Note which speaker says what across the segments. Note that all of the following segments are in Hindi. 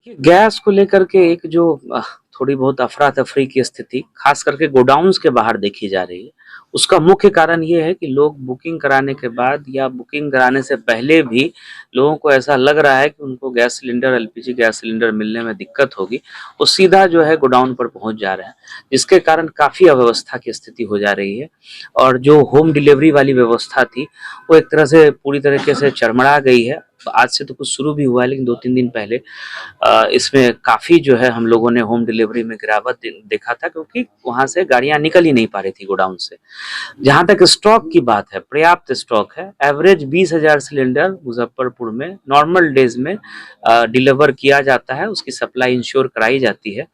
Speaker 1: गैस को लेकर के एक जो थोड़ी बहुत अफरा-तफरी की स्थिति खास करके गोडाउन्स के बाहर देखी जा रही है। उसका मुख्य कारण ये है कि लोग बुकिंग कराने के बाद या बुकिंग कराने से पहले भी लोगों को ऐसा लग रहा है कि उनको gas cylinder, LPG gas cylinder मिलने में दिक्कत होगी। वो सीधा जो है गोडाउन पर पहुँच जा रहे हैं, जिसके कारण काफ़ी अव्यवस्था की स्थिति हो जा रही है। और जो होम डिलीवरी वाली व्यवस्था थी, वो एक तरह से पूरी तरीके से चरमरा गई है। आज से तो कुछ शुरू भी हुआ है, लेकिन 2-3 दिन पहले इसमें काफ़ी जो है हम लोगों ने होम डिलीवरी में गिरावट देखा था, क्योंकि वहाँ से गाड़ियाँ निकल ही नहीं पा रही थी गोडाउन से। जहाँ तक स्टॉक की बात है, पर्याप्त स्टॉक है। एवरेज 20,000 सिलेंडर मुजफ्फरपुर में नॉर्मल डेज में डिलीवर किया जाता है, उसकी सप्लाई इंश्योर कराई जाती है।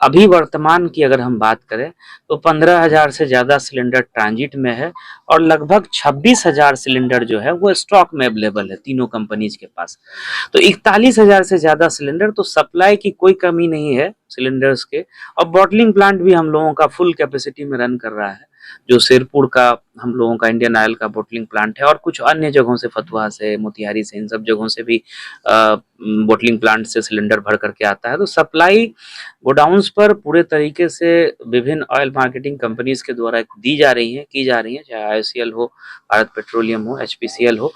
Speaker 1: अभी वर्तमान की अगर हम बात करें तो 15,000 से ज़्यादा सिलेंडर ट्रांजिट में है और लगभग 26,000 सिलेंडर जो है वो स्टॉक में अवेलेबल है तीनों कंपनीज के पास। तो 41,000 से ज़्यादा सिलेंडर, तो सप्लाई की कोई कमी नहीं है सिलेंडर्स के। और बॉटलिंग प्लांट भी हम लोगों का फुल कैपेसिटी में रन कर रहा है। जो शेरपुर का हम लोगों का इंडियन ऑयल का बॉटलिंग प्लांट है, और कुछ अन्य जगहों से, फतुहा से, मोतिहारी से, इन सब जगहों से भी बॉटलिंग प्लांट से सिलेंडर भर करके आता है। तो सप्लाई गोडाउन्स पर पूरे तरीके से विभिन्न ऑयल मार्केटिंग कंपनीज के द्वारा दी जा रही है, की जा रही है, चाहे आईओसीएल हो, भारत पेट्रोलियम हो, एचपीसीएल हो।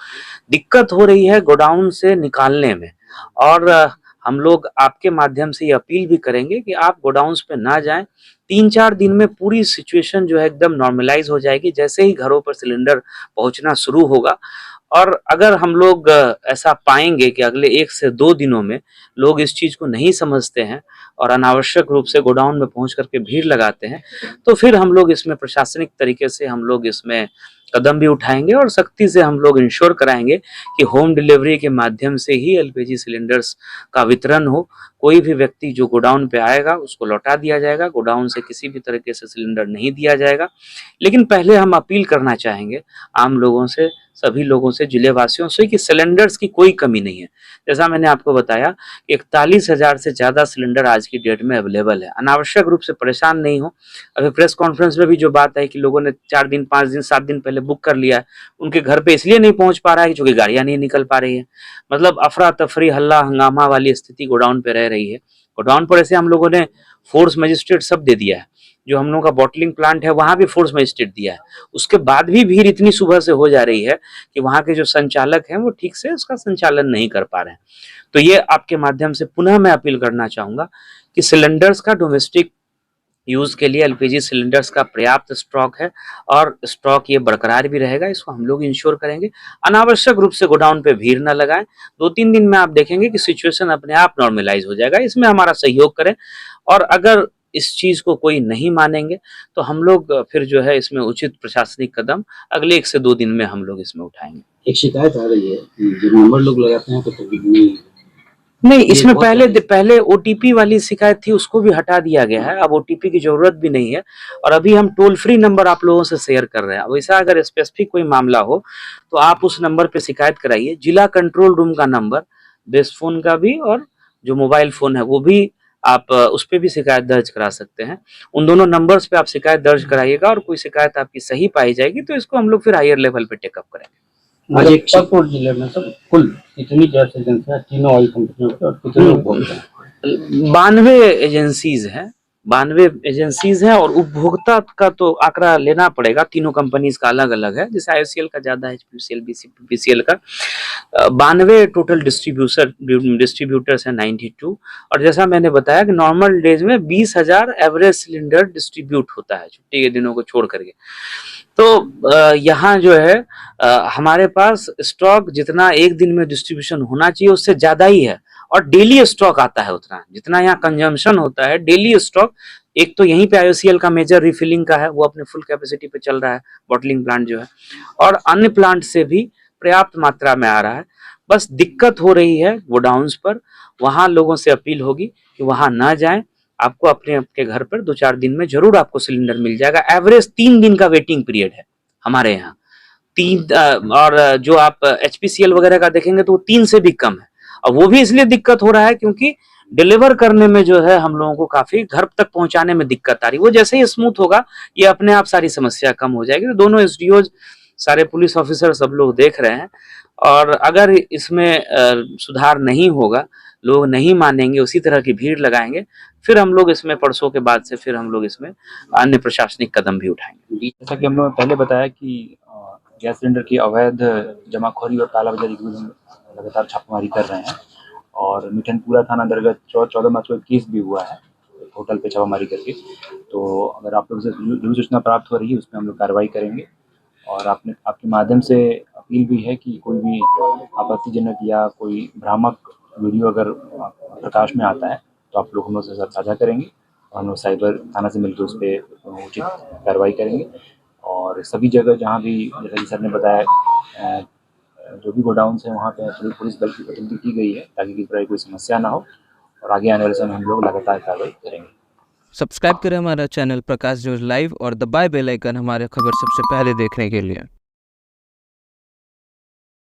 Speaker 1: दिक्कत हो रही है गोडाउन से निकालने में, और हम लोग आपके माध्यम से ये अपील भी करेंगे कि आप गोडाउन्स पे ना जाएं। 3-4 दिन में पूरी सिचुएशन जो है एकदम नॉर्मलाइज हो जाएगी, जैसे ही घरों पर सिलेंडर पहुंचना शुरू होगा। और अगर हम लोग ऐसा पाएंगे कि अगले 1 से 2 दिनों में लोग इस चीज़ को नहीं समझते हैं और अनावश्यक रूप से गोडाउन में पहुंच करके भीड़ लगाते हैं, तो फिर हम लोग इसमें प्रशासनिक तरीके से हम लोग इसमें कदम भी उठाएंगे और सख्ती से हम लोग इंश्योर कराएंगे कि होम डिलीवरी के माध्यम से ही एलपीजी सिलेंडर्स का वितरण हो। कोई भी व्यक्ति जो गोडाउन पे आएगा उसको लौटा दिया जाएगा, गोडाउन से किसी भी तरीके से सिलेंडर नहीं दिया जाएगा। लेकिन पहले हम अपील करना चाहेंगे आम लोगों से, सभी लोगों से, जिले वासियों से, कि सिलेंडर्स की कोई कमी नहीं है। जैसा मैंने आपको बताया, 41,000 से ज़्यादा सिलेंडर आज की डेट में अवेलेबल है। अनावश्यक रूप से परेशान नहीं हो। अभी प्रेस कॉन्फ्रेंस में भी जो बात है कि लोगों ने 4 दिन, 5 दिन, 7 दिन पहले बुक कर लिया है, उनके घर पे इसलिए नहीं पहुंच पा रहा है क्योंकि गाड़ियां नहीं निकल पा रही है। मतलब अफरा तफरी, हल्ला हंगामा वाली स्थिति गोडाउन पे रह रही है। गोडाउन पर ऐसे हम लोगों ने फोर्स मजिस्ट्रेट सब दे दिया है। जो हम लोगों का बॉटलिंग प्लांट है वहां भी फोर्स मजिस्ट्रेट दिया है। उसके बाद भी भीड़ इतनी सुबह से हो जा रही है कि वहां के जो संचालक हैं वो ठीक से उसका संचालन नहीं कर पा रहे हैं। तो ये आपके माध्यम से पुनः मैं अपील करना चाहूंगा कि सिलेंडर्स का डोमेस्टिक यूज के लिए एलपीजी सिलेंडर्स का पर्याप्त स्टॉक है, और स्टॉक ये बरकरार भी रहेगा, इसको हम लोग इंश्योर करेंगे। अनावश्यक रूप से गोडाउन पे भीड़ न लगाएं। 2-3 दिन में आप देखेंगे कि सिचुएशन अपने आप नॉर्मलाइज हो जाएगा। इसमें हमारा सहयोग करें, और अगर इस चीज को कोई नहीं मानेंगे तो हम लोग फिर जो है इसमें उचित प्रशासनिक कदम अगले 1 से 2 दिन में हम लोग इसमें उठाएंगे।
Speaker 2: एक शिकायत आ रही है कि जब नंबर लोग लगाते हैं तो
Speaker 1: नहीं, इसमें पहले ओटीपी वाली शिकायत थी, उसको भी हटा दिया गया है। अब ओटीपी की जरूरत भी नहीं है, और अभी हम टोल फ्री नंबर आप लोगों से शेयर कर रहे हैं। वैसा अगर स्पेसिफिक कोई मामला हो तो आप उस नंबर पे शिकायत कराइए। जिला कंट्रोल रूम का नंबर, बेस फोन का भी और जो मोबाइल फोन है वो भी, आप उस पर भी शिकायत दर्ज करा सकते हैं। उन दोनों नंबर्स पे आप शिकायत दर्ज कराइएगा, और कोई शिकायत आपकी सही पाई जाएगी तो इसको हम लोग फिर हायर लेवल पे टेकअप करेंगे।
Speaker 2: मुजफ्फरपुर जिले में सब कुल कितनी गैस एजेंसियां, तीनों ऑयल कंपनियों की, और कितने उपभोक्ता हैं?
Speaker 1: 92 एजेंसीज हैं। 92 एजेंसीज हैं, और उपभोक्ता का तो आंकड़ा लेना पड़ेगा, तीनों कंपनीज का अलग अलग है। जैसे आईओसीएल का ज्यादा है, एचपीसीएल, बीसीपीसीएल का 92 टोटल डिस्ट्रीब्यूटर्स हैं, 92। और जैसा मैंने बताया कि नॉर्मल डेज में 20,000 एवरेज सिलेंडर डिस्ट्रीब्यूट होता है, छुट्टी के दिनों को छोड़ करके। तो यहाँ जो है हमारे पास स्टॉक जितना एक दिन में डिस्ट्रीब्यूशन होना चाहिए उससे ज्यादा ही है, और डेली स्टॉक आता है उतना जितना यहाँ कंजम्पशन होता है। डेली स्टॉक, एक तो यहीं पे आईओसीएल का मेजर रिफिलिंग का है, वो अपने फुल कैपेसिटी पे चल रहा है, बॉटलिंग प्लांट जो है, और अन्य प्लांट से भी पर्याप्त मात्रा में आ रहा है। बस दिक्कत हो रही है गोडाउन्स पर, वहां लोगों से अपील होगी कि वहां ना जाएं। आपको अपने आपके घर पर 2-4 दिन में जरूर आपको सिलेंडर मिल जाएगा। एवरेज 3 दिन का वेटिंग पीरियड है हमारे यहाँ, 3। और जो आप एचपीसीएल वगैरह का देखेंगे तो वो 3 से भी कम है। और वो भी इसलिए दिक्कत हो रहा है क्योंकि डिलीवर करने में जो है हम लोगों को काफी घर तक पहुंचाने में दिक्कत आ रही है। वो जैसे ही स्मूथ होगा ये अपने आप सारी समस्या कम हो जाएगी। तो दोनों एसडीओज, सारे पुलिस ऑफिसर, सब लोग देख रहे हैं, और अगर इसमें सुधार नहीं होगा, लोग नहीं मानेंगे, उसी तरह की भीड़ लगाएंगे, फिर हम लोग इसमें परसों के बाद से फिर हम लोग इसमें अन्य प्रशासनिक कदम भी उठाएंगे।
Speaker 3: जैसा कि हम लोगों ने पहले बताया कि गैस सिलेंडर की अवैध जमाखोरी और कालाबाजारी के विरुद्ध हम लगातार छापेमारी कर रहे हैं और मिठनपुरा थाना अंतर्गत 14 मार्च को एक केस भी हुआ है एक होटल पे छापामारी करके। तो अगर आप लोग से जो सूचना प्राप्त हो रही है उसमें हम लोग कार्रवाई करेंगे और आपके माध्यम से अपील भी है कि कोई भी आपत्तिजनक या कोई भ्रामक वीडियो अगर प्रकाश में आता है तो आप लोग हम लोग से साथ साझा करेंगे और हम लोग साइबर थाना से मिलकर उस पर उचित कार्रवाई करेंगे। और सभी जगह जहाँ भी जैसा कि सर ने बताया जो भी गोडाउन है वहाँ पे पुलिस बल की प्रतिनिधि की गई है ताकि किसी तरह की कोई समस्या ना हो और आगे आने वाले समय हम लोग लगातार कार्रवाई करेंगे।
Speaker 4: सब्सक्राइब करें हमारा चैनल प्रकाश न्यूज़ लाइव और दबाए बेल आइकन हमारे खबर सबसे पहले देखने के लिए।